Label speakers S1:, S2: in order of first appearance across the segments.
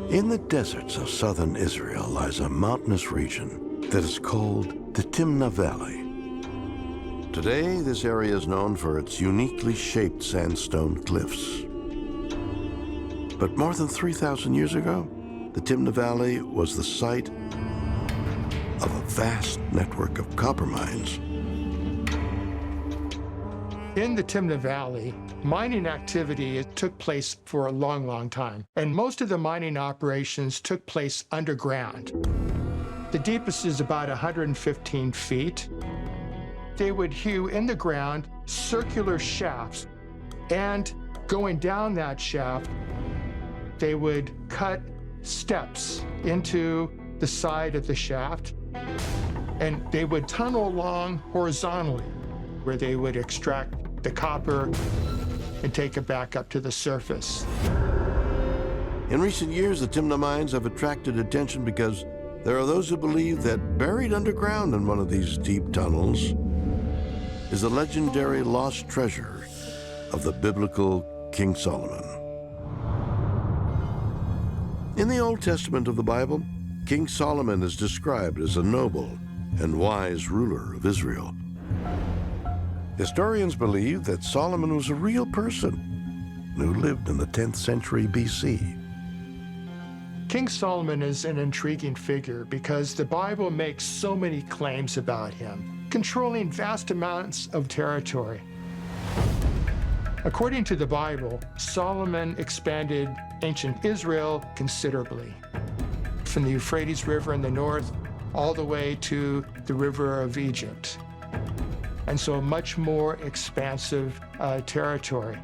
S1: In the deserts of southern Israel lies a mountainous region that is called the Timna Valley. Today, this area is known for its uniquely shaped sandstone cliffs. But more than 3,000 years ago, the Timna Valley was the site of a vast network of copper mines.
S2: In the Timna Valley, mining activity took place for a long, long time, and most of the mining operations took place underground. The deepest is about 115 feet. They would hew in the ground circular shafts, and going down that shaft, they would cut steps into the side of the shaft, and they would tunnel along horizontally, where they would extract the copper and take it back up to the surface.
S1: In recent years, the Timna mines have attracted attention because there are those who believe that buried underground in one of these deep tunnels is the legendary lost treasure of the biblical King Solomon. In the Old Testament of the Bible, King Solomon is described as a noble and wise ruler of Israel. Historians believe that Solomon was a real person who lived in the 10th century BC.
S2: King Solomon is an intriguing figure because the Bible makes so many claims about him, controlling vast amounts of territory. According to the Bible, Solomon expanded ancient Israel considerably, from the Euphrates River in the north all the way to the River of Egypt, and so a much more expansive territory.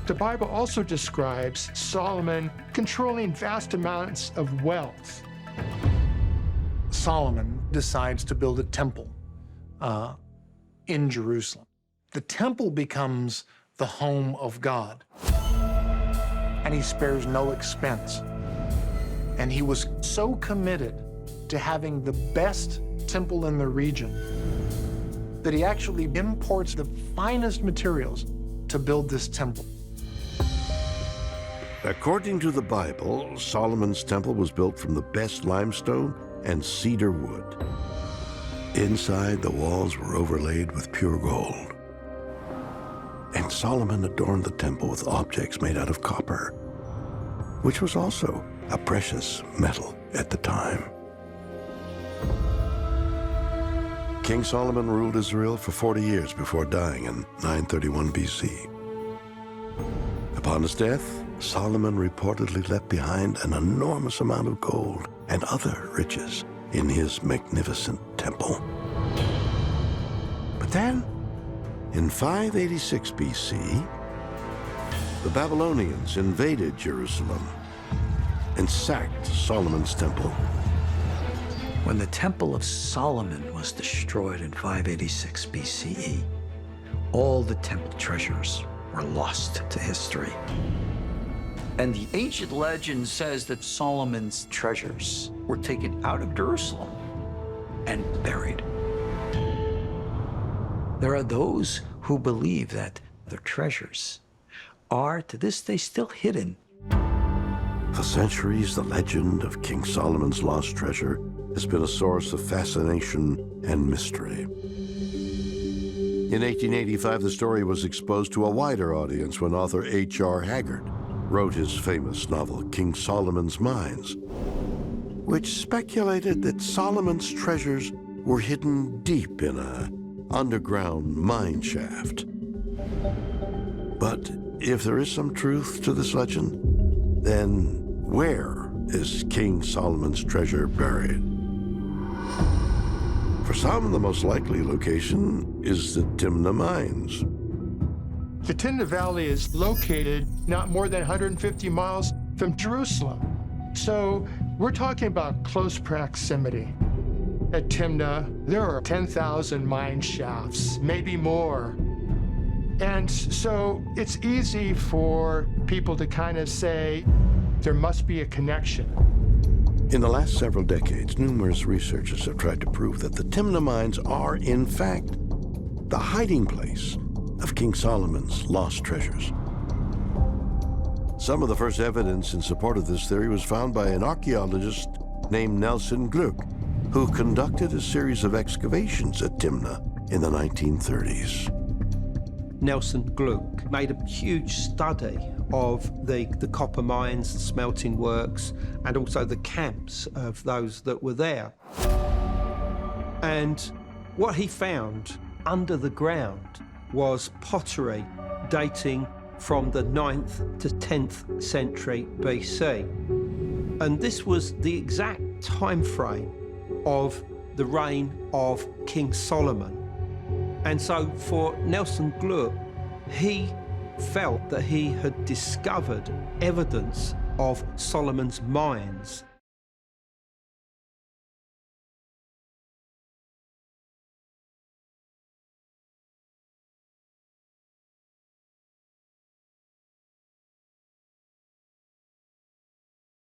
S2: The Bible also describes Solomon controlling vast amounts of wealth.
S3: Solomon decides to build a temple in Jerusalem. The temple becomes the home of God, and he spares no expense. And he was so committed to having the best temple in the region that he actually imports the finest materials to build this temple.
S1: According to the Bible, Solomon's temple was built from the best limestone and cedar wood. Inside, the walls were overlaid with pure gold. And Solomon adorned the temple with objects made out of copper, which was also a precious metal at the time. King Solomon ruled Israel for 40 years before dying in 931 BC. Upon his death, Solomon reportedly left behind an enormous amount of gold and other riches in his magnificent temple. But then, in 586 BC, the Babylonians invaded Jerusalem and sacked Solomon's temple.
S4: When the Temple of Solomon was destroyed in 586 BCE, all the temple treasures were lost to history. And the ancient legend says that Solomon's treasures were taken out of Jerusalem and buried. There are those who believe that their treasures are, to this day, still hidden.
S1: For centuries, the legend of King Solomon's lost treasure has been a source of fascination and mystery. In 1885, the story was exposed to a wider audience when author H.R. Haggard wrote his famous novel, King Solomon's Mines, which speculated that Solomon's treasures were hidden deep in an underground mine shaft. But if there is some truth to this legend, then where is King Solomon's treasure buried? For some, the most likely location is the Timna mines.
S2: The Timna Valley is located not more than 150 miles from Jerusalem. So we're talking about close proximity. At Timna, there are 10,000 mine shafts, maybe more. And so it's easy for people to kind of say, there must be a connection.
S1: In the last several decades, numerous researchers have tried to prove that the Timna mines are, in fact, the hiding place of King Solomon's lost treasures. Some of the first evidence in support of this theory was found by an archaeologist named Nelson Gluck, who conducted a series of excavations at Timna in the 1930s.
S5: Nelson Gluck made a huge study of the copper mines, the smelting works, and also the camps of those that were there. And what he found under the ground was pottery dating from the 9th to 10th century BC. And this was the exact time frame of the reign of King Solomon. And so for Nelson Gluck, he felt that he had discovered evidence of Solomon's mines